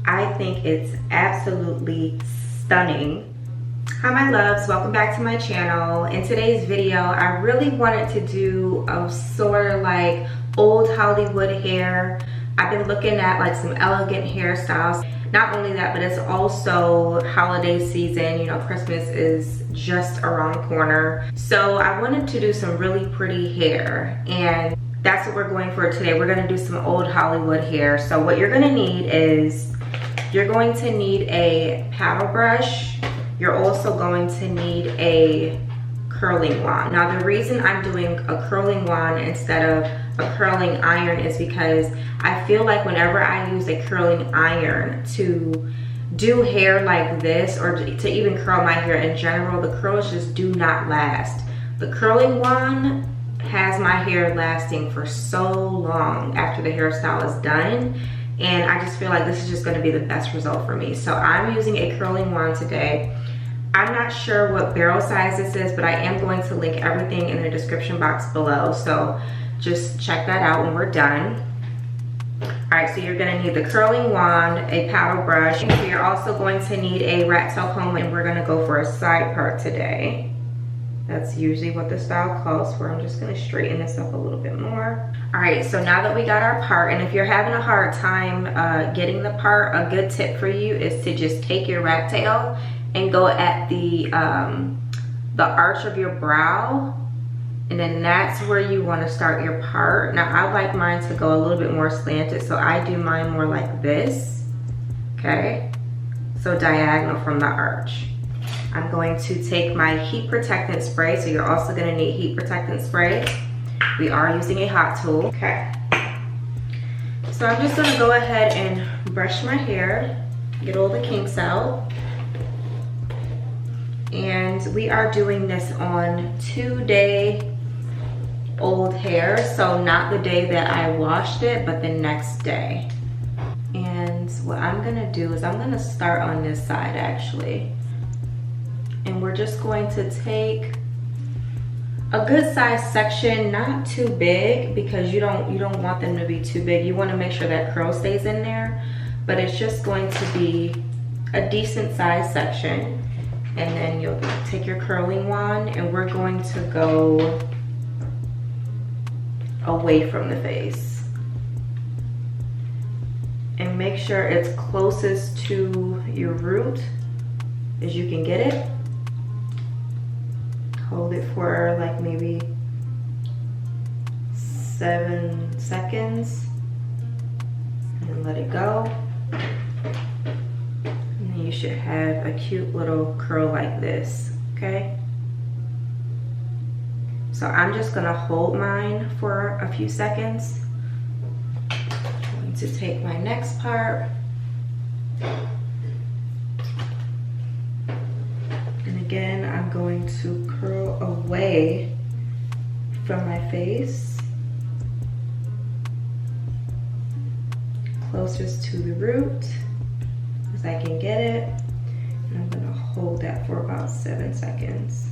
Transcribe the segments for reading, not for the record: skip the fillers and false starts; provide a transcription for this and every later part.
I think it's absolutely stunning. Hi my loves, welcome back to my channel. In today's video, I really wanted to do a sort of like old Hollywood hair. I've been looking at like some elegant hairstyles. Not only that, but it's also holiday season. You know, Christmas is just around the corner. So I wanted to do some really pretty hair, and that's what we're going for today. We're gonna do some old Hollywood hair. So what you're gonna need is, you're going to need a paddle brush. You're also going to need a curling wand. Now the reason I'm doing a curling wand instead of a curling iron is because I feel like whenever I use a curling iron to do hair like this, or to even curl my hair in general, the curls just do not last. The curling wand has my hair lasting for so long after the hairstyle is done, and I just feel like this is just going to be the best result for me. So I'm using a curling wand today. I'm not sure what barrel size this is, but I am going to link everything in the description box below, so just check that out when we're done. All right, so you're gonna need the curling wand, a paddle brush. So you're also going to need a rat tail comb, and we're gonna go for a side part today. That's usually what the style calls for. I'm just gonna straighten this up a little bit more. All right, so now that we got our part, and if you're having a hard time getting the part, a good tip for you is to just take your rat tail and go at the arch of your brow, and then that's where you want to start your part. Now I like mine to go a little bit more slanted, so I do mine more like this, okay? So diagonal from the arch. I'm going to take my heat protectant spray, so you're also gonna need heat protectant spray. We are using a hot tool, okay? So I'm just gonna go ahead and brush my hair, get all the kinks out. And we are doing this on 2-day-old hair, so not the day that I washed it, but the next day. And what I'm gonna do is I'm gonna start on this side actually. And we're just going to take a good size section, not too big, because you don't want them to be too big. You want to make sure that curl stays in there, but it's just going to be a decent size section. And then you'll take your curling wand, and we're going to go away from the face. And make sure it's closest to your root as you can get it. Hold it for like maybe 7 seconds and let it go. And then you should have a cute little curl like this, okay? So I'm just gonna hold mine for a few seconds. I'm going to take my next part. Again, I'm going to curl away from my face, closest to the root as I can get it. And I'm gonna hold that for about 7 seconds.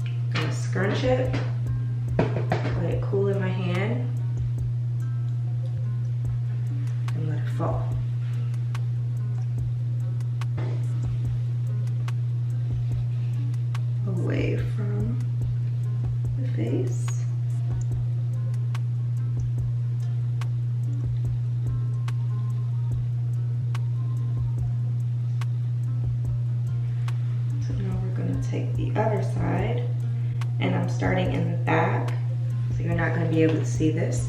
I'm gonna scrunch it, let it cool in my hand, and let it fall. Away from the face. So now we're going to take the other side, and I'm starting in the back, so you're not going to be able to see this.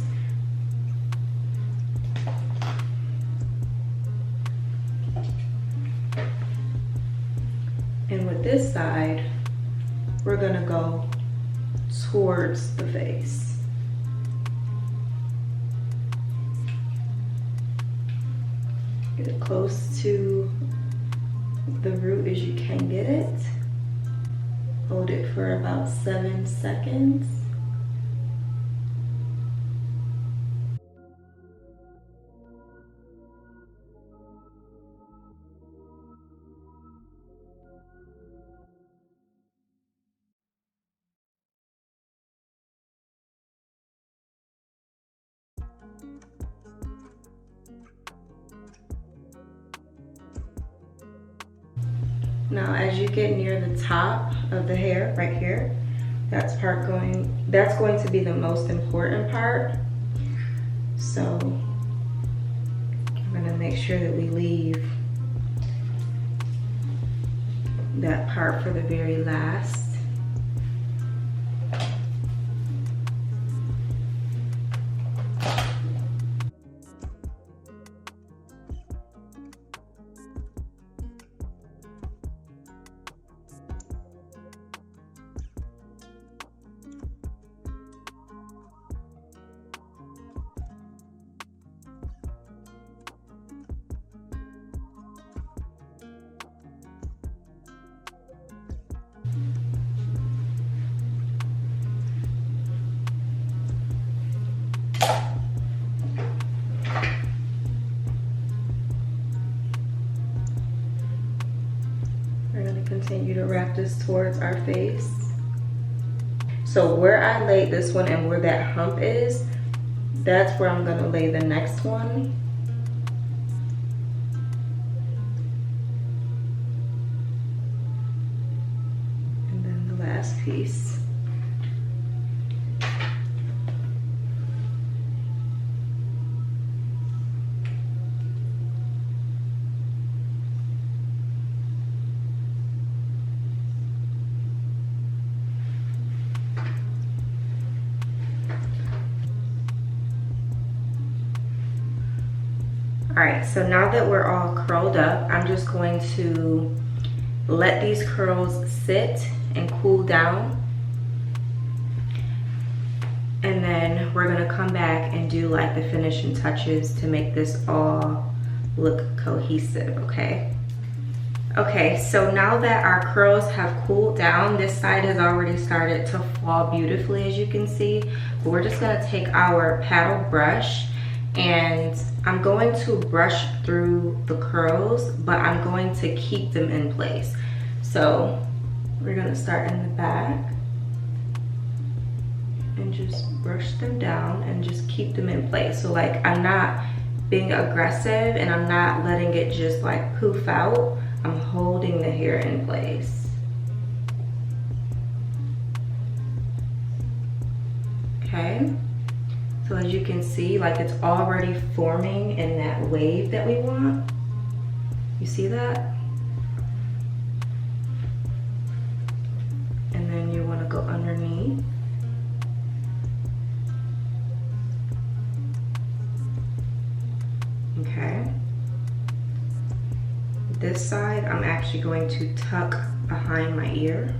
And with this side, we're gonna go towards the face. Get it close to the root as you can get it. Hold it for about 7 seconds. Now, as you get near the top of the hair, right here, that's going to be the most important part. So I'm gonna make sure that we leave that part for the very last. We're going to continue to wrap this towards our face. So where I laid this one and where that hump is, that's where I'm going to lay the next one. And then the last piece. All right, so now that we're all curled up, I'm just going to let these curls sit and cool down. And then we're gonna come back and do like the finishing touches to make this all look cohesive, okay? Okay, so now that our curls have cooled down, this side has already started to fall beautifully, as you can see. But we're just gonna take our paddle brush and I'm going to brush through the curls, but I'm going to keep them in place. So we're gonna start in the back and just brush them down and just keep them in place. So like I'm not being aggressive and I'm not letting it just like poof out. I'm holding the hair in place. Okay. So as you can see, like it's already forming in that wave that we want. You see that? And then you want to go underneath. Okay. This side, I'm actually going to tuck behind my ear.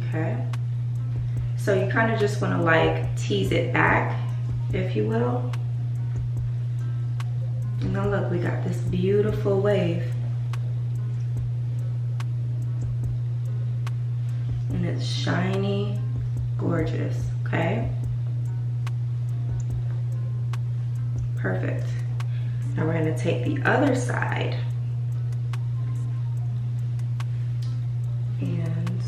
Okay, so you kind of just want to like tease it back, if you will. And now look, we got this beautiful wave. And it's shiny, gorgeous, okay? Perfect. Now we're gonna take the other side and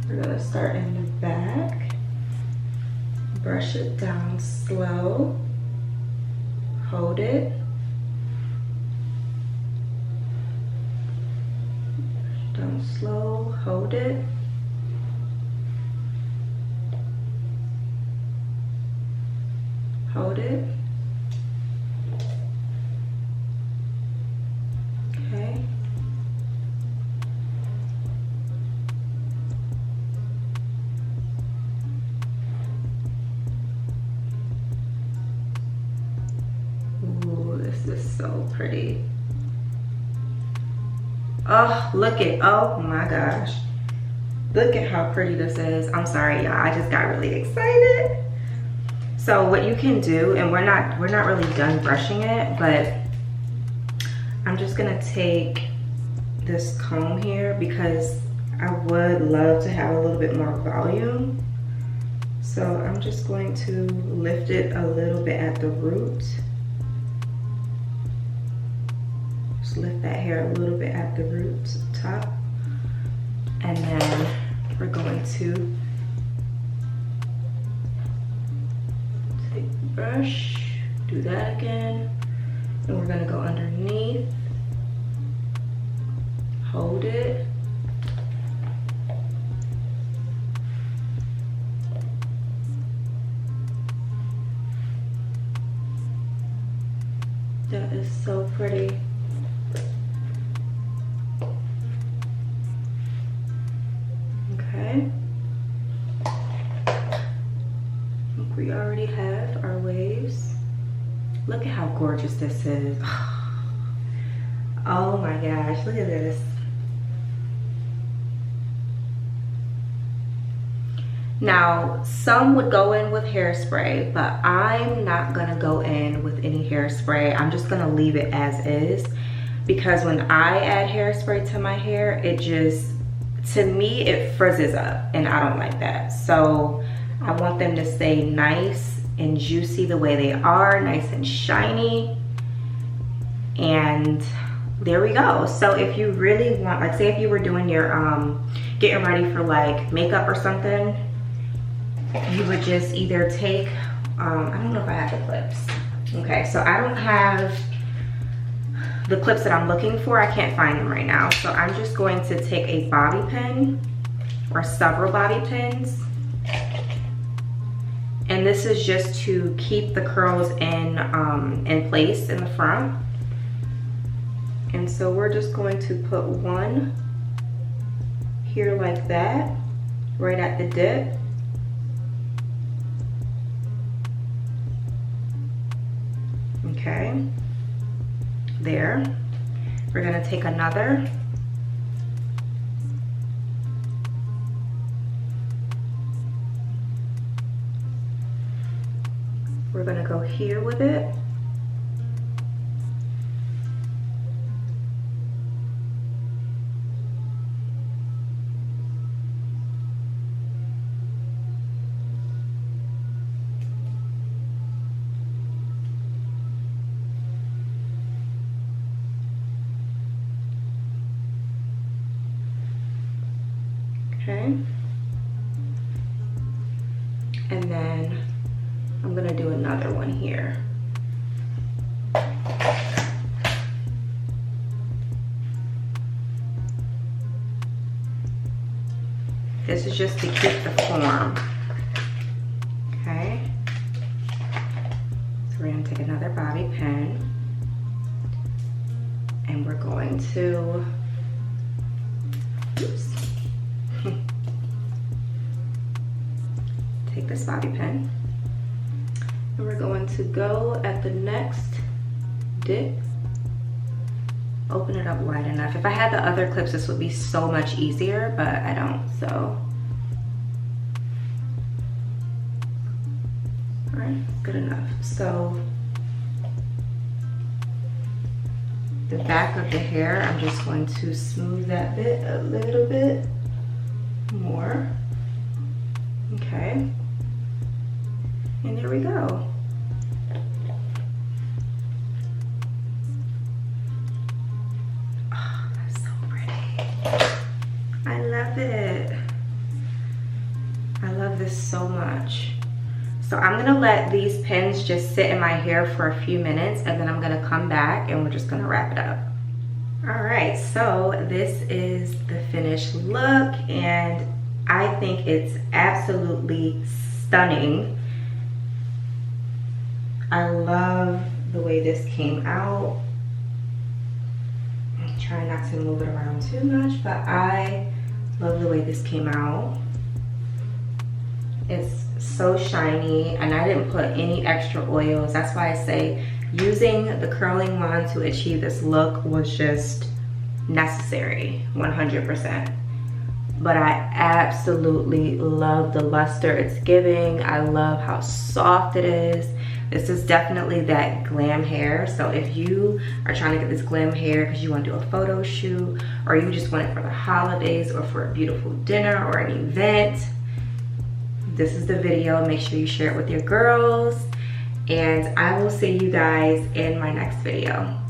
we're gonna start in the back, brush it down slow, hold it, down slow, hold it, hold it, okay. Ooh, this is so pretty. Oh, look at, oh my gosh. Look at how pretty this is. I'm sorry, y'all, I just got really excited. So what you can do, and we're not really done brushing it, but I'm just gonna take this comb here because I would love to have a little bit more volume. So I'm just going to lift it a little bit at the root. Just lift that hair a little bit at the root top. And then we're going to brush, do that again. And we're gonna go underneath, hold it. That is so pretty. Okay. We already have our waves. Look at how gorgeous this is. Oh my gosh, look at this. Now, some would go in with hairspray, but I'm not gonna go in with any hairspray. I'm just gonna leave it as is, because when I add hairspray to my hair, it just, to me, it frizzes up, and I don't like that. So I want them to stay nice and juicy the way they are, nice and shiny. And there we go. So if you really want, like say if you were doing your, getting ready for like makeup or something, you would just either take, I don't know if I have the clips. Okay, so I don't have the clips that I'm looking for. I can't find them right now. So I'm just going to take a bobby pin or several bobby pins. And this is just to keep the curls in place in the front. And so we're just going to put one here like that, right at the dip. Okay, there. We're gonna take another. We're gonna go here with it. Okay, and then I'm gonna do another one here. This is just to keep the form. Okay, so we're gonna take another bobby pin and we're going to, oops. Take this bobby pin and we're going to go at the next dip, open it up wide enough. If I had the other clips, this would be so much easier, but I don't, so. All right, good enough. So the back of the hair, I'm just going to smooth that bit a little bit more. Okay. And there we go. Oh, that's so pretty. I love it. I love this so much. So I'm gonna let these pins just sit in my hair for a few minutes and then I'm gonna come back and we're just gonna wrap it up. All right, so this is the finished look and I think it's absolutely stunning. I love the way this came out. I'm trying not to move it around too much, but I love the way this came out. It's so shiny and I didn't put any extra oils. That's why I say using the curling wand to achieve this look was just necessary, 100%. But I absolutely love the luster it's giving. I love how soft it is. This is definitely that glam hair. So if you are trying to get this glam hair because you want to do a photo shoot or you just want it for the holidays or for a beautiful dinner or an event, this is the video. Make sure you share it with your girls and I will see you guys in my next video.